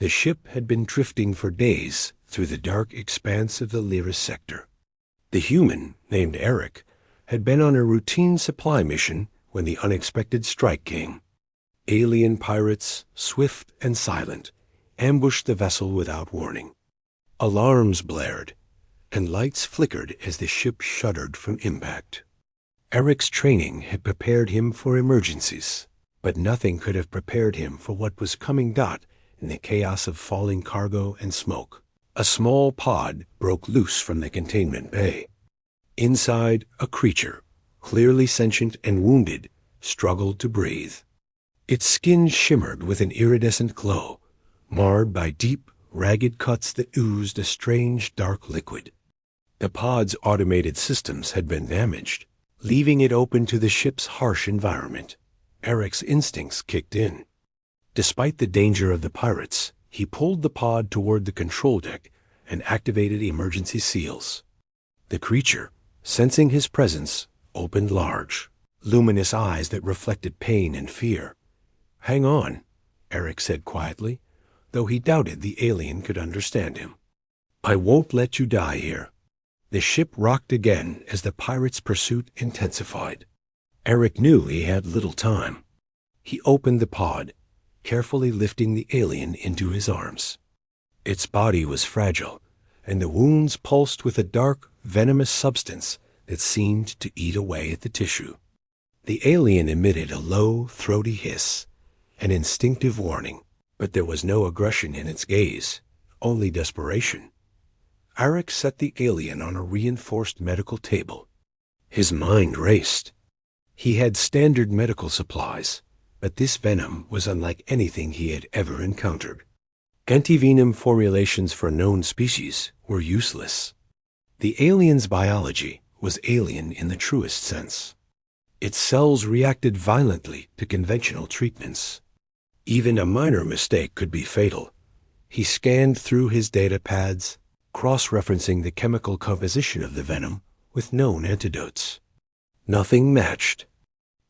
The ship had been drifting for days through the dark expanse of the Lyris sector. The human, named Eric, had been on a routine supply mission when the unexpected strike came. Alien pirates, swift and silent, ambushed the vessel without warning. Alarms blared, and lights flickered as the ship shuddered from impact. Eric's training had prepared him for emergencies, but nothing could have prepared him for what was coming in the chaos of falling cargo and smoke. A small pod broke loose from the containment bay. Inside, a creature, clearly sentient and wounded, struggled to breathe. Its skin shimmered with an iridescent glow, marred by deep, ragged cuts that oozed a strange, dark liquid. The pod's automated systems had been damaged, leaving it open to the ship's harsh environment. Eric's instincts kicked in. Despite the danger of the pirates, he pulled the pod toward the control deck and activated emergency seals. The creature, sensing his presence, opened large, luminous eyes that reflected pain and fear. "Hang on," Eric said quietly, though he doubted the alien could understand him. "I won't let you die here." The ship rocked again as the pirates' pursuit intensified. Eric knew he had little time. He opened the pod, carefully lifting the alien into his arms. Its body was fragile, and the wounds pulsed with a dark, venomous substance that seemed to eat away at the tissue. The alien emitted a low, throaty hiss, an instinctive warning, but there was no aggression in its gaze, only desperation. Eric set the alien on a reinforced medical table. His mind raced. He had standard medical supplies, but this venom was unlike anything he had ever encountered. Antivenom formulations for known species were useless. The alien's biology was alien in the truest sense. Its cells reacted violently to conventional treatments. Even a minor mistake could be fatal. He scanned through his data pads, cross-referencing the chemical composition of the venom with known antidotes. Nothing matched.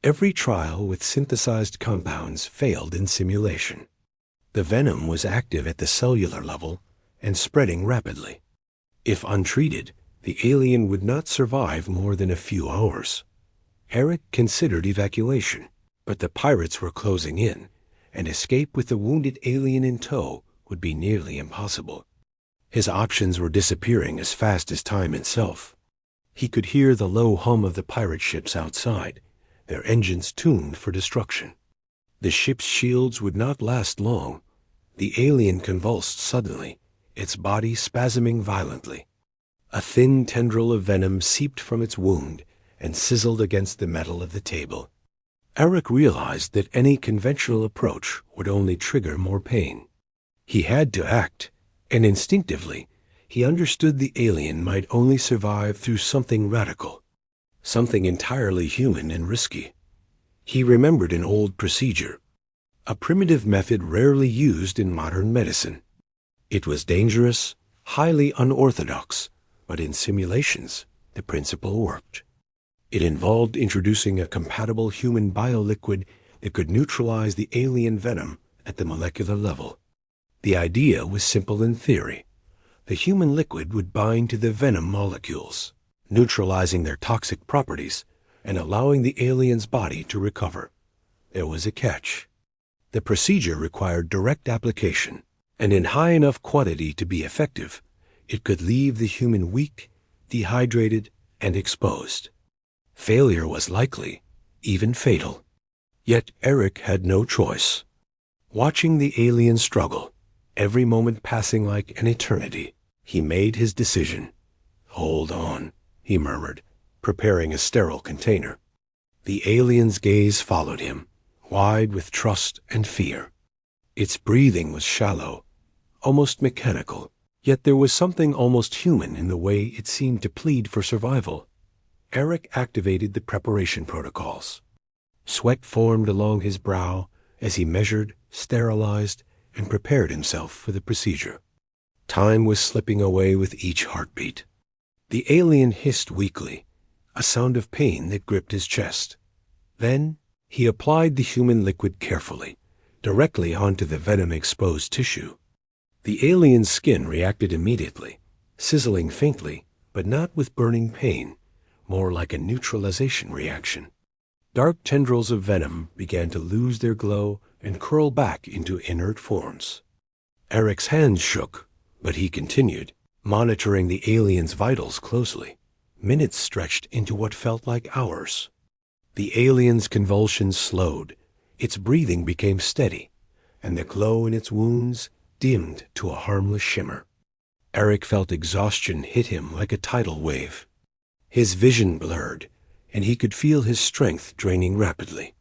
Every trial with synthesized compounds failed in simulation. The venom was active at the cellular level and spreading rapidly. If untreated, the alien would not survive more than a few hours. Eric considered evacuation, but the pirates were closing in, and escape with the wounded alien in tow would be nearly impossible. His options were disappearing as fast as time itself. He could hear the low hum of the pirate ships outside, their engines tuned for destruction. The ship's shields would not last long. The alien convulsed suddenly, its body spasming violently. A thin tendril of venom seeped from its wound and sizzled against the metal of the table. Eric realized that any conventional approach would only trigger more pain. He had to act, and instinctively, he understood the alien might only survive through something radical, something entirely human and risky. He remembered an old procedure, a primitive method rarely used in modern medicine. It was dangerous, highly unorthodox, but in simulations, the principle worked. It involved introducing a compatible human bioliquid that could neutralize the alien venom at the molecular level. The idea was simple in theory. The human liquid would bind to the venom molecules, neutralizing their toxic properties and allowing the alien's body to recover. There was a catch. The procedure required direct application, and in high enough quantity to be effective, it could leave the human weak, dehydrated, and exposed. Failure was likely, even fatal. Yet Eric had no choice. Watching the alien struggle, every moment passing like an eternity, he made his decision. "Hold on," he murmured, preparing a sterile container. The alien's gaze followed him, wide with trust and fear. Its breathing was shallow, almost mechanical, yet there was something almost human in the way it seemed to plead for survival. Eric activated the preparation protocols. Sweat formed along his brow as he measured, sterilized, and prepared himself for the procedure. Time was slipping away with each heartbeat. The alien hissed weakly, a sound of pain that gripped his chest. Then he applied the human liquid carefully, directly onto the venom-exposed tissue. The alien's skin reacted immediately, sizzling faintly, but not with burning pain, more like a neutralization reaction. Dark tendrils of venom began to lose their glow and curl back into inert forms. Eric's hands shook, but he continued, monitoring the alien's vitals closely. Minutes stretched into what felt like hours. The alien's convulsions slowed, its breathing became steady, and the glow in its wounds dimmed to a harmless shimmer. Eric felt exhaustion hit him like a tidal wave. His vision blurred, and he could feel his strength draining rapidly.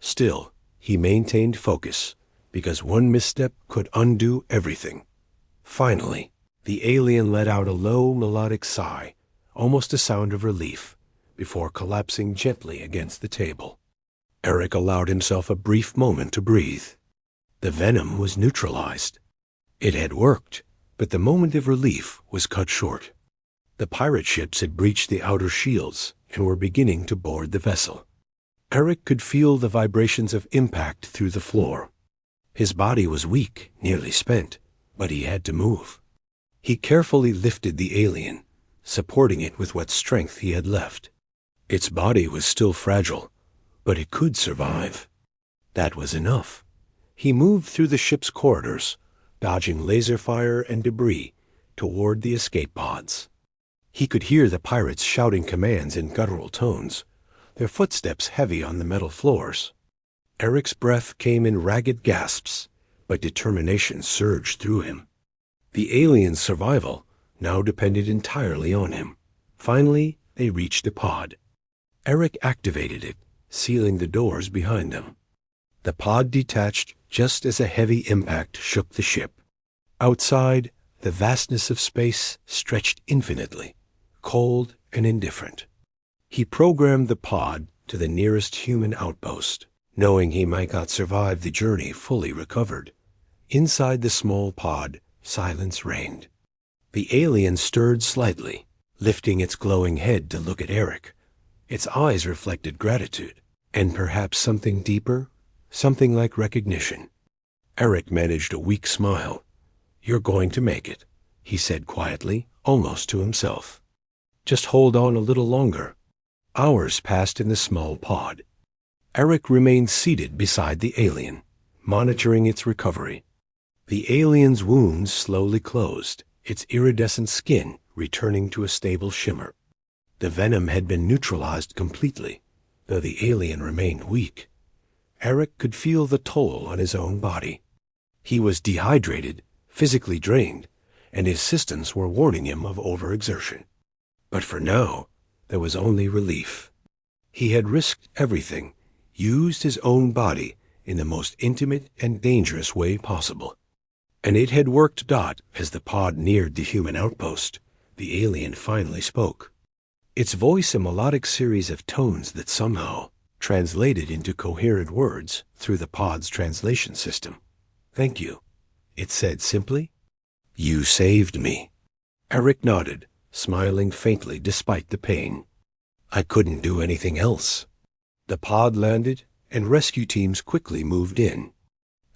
Still, he maintained focus, because one misstep could undo everything. Finally, the alien let out a low melodic sigh, almost a sound of relief, before collapsing gently against the table. Eric allowed himself a brief moment to breathe. The venom was neutralized. It had worked, but the moment of relief was cut short. The pirate ships had breached the outer shields and were beginning to board the vessel. Eric could feel the vibrations of impact through the floor. His body was weak, nearly spent, but he had to move. He carefully lifted the alien, supporting it with what strength he had left. Its body was still fragile, but it could survive. That was enough. He moved through the ship's corridors, dodging laser fire and debris toward the escape pods. He could hear the pirates shouting commands in guttural tones, their footsteps heavy on the metal floors. Eric's breath came in ragged gasps, but determination surged through him. The alien's survival now depended entirely on him. Finally, they reached a pod. Eric activated it, sealing the doors behind them. The pod detached just as a heavy impact shook the ship. Outside, the vastness of space stretched infinitely, cold and indifferent. He programmed the pod to the nearest human outpost, knowing he might not survive the journey fully recovered. Inside the small pod, silence reigned. The alien stirred slightly, lifting its glowing head to look at Eric. Its eyes reflected gratitude, and perhaps something deeper, something like recognition. Eric managed a weak smile. "You're going to make it," he said quietly, almost to himself. "Just hold on a little longer." Hours passed in the small pod. Eric remained seated beside the alien, monitoring its recovery. The alien's wounds slowly closed, its iridescent skin returning to a stable shimmer. The venom had been neutralized completely, though the alien remained weak. Eric could feel the toll on his own body. He was dehydrated, physically drained, and his systems were warning him of overexertion. But for now, there was only relief. He had risked everything, used his own body in the most intimate and dangerous way possible. And it had worked. As the pod neared the human outpost, the alien finally spoke. Its voice a melodic series of tones that somehow translated into coherent words through the pod's translation system. "Thank you," it said simply. "You saved me." Eric nodded, smiling faintly despite the pain. "I couldn't do anything else." The pod landed, and rescue teams quickly moved in.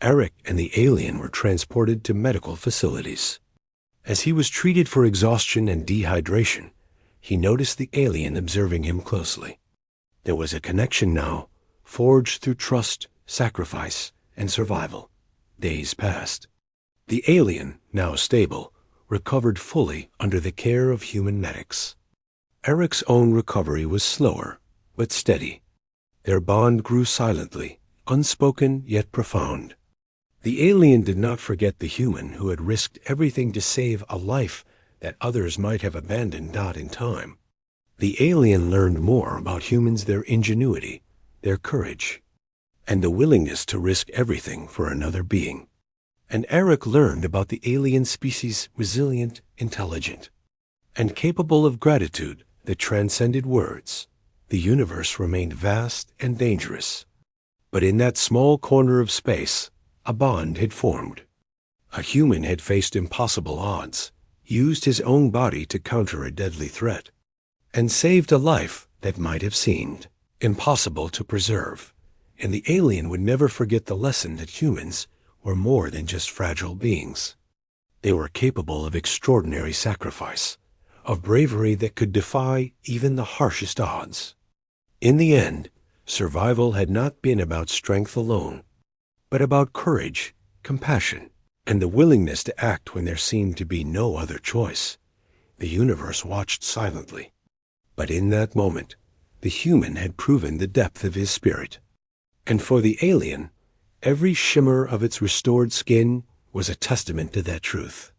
Eric and the alien were transported to medical facilities. As he was treated for exhaustion and dehydration, he noticed the alien observing him closely. There was a connection now, forged through trust, sacrifice, and survival. Days passed. The alien, now stable, recovered fully under the care of human medics. Eric's own recovery was slower, but steady. Their bond grew silently, unspoken yet profound. The alien did not forget the human who had risked everything to save a life that others might have abandoned in time. The alien learned more about humans, their ingenuity, their courage, and the willingness to risk everything for another being. And Eric learned about the alien species resilient, intelligent, and capable of gratitude that transcended words. The universe remained vast and dangerous. But in that small corner of space, a bond had formed. A human had faced impossible odds, used his own body to counter a deadly threat, and saved a life that might have seemed impossible to preserve. And the alien would never forget the lesson that humans were more than just fragile beings. They were capable of extraordinary sacrifice, of bravery that could defy even the harshest odds. In the end, survival had not been about strength alone, but about courage, compassion, and the willingness to act when there seemed to be no other choice. The universe watched silently. But in that moment, the human had proven the depth of his spirit. And for the alien, every shimmer of its restored skin was a testament to that truth.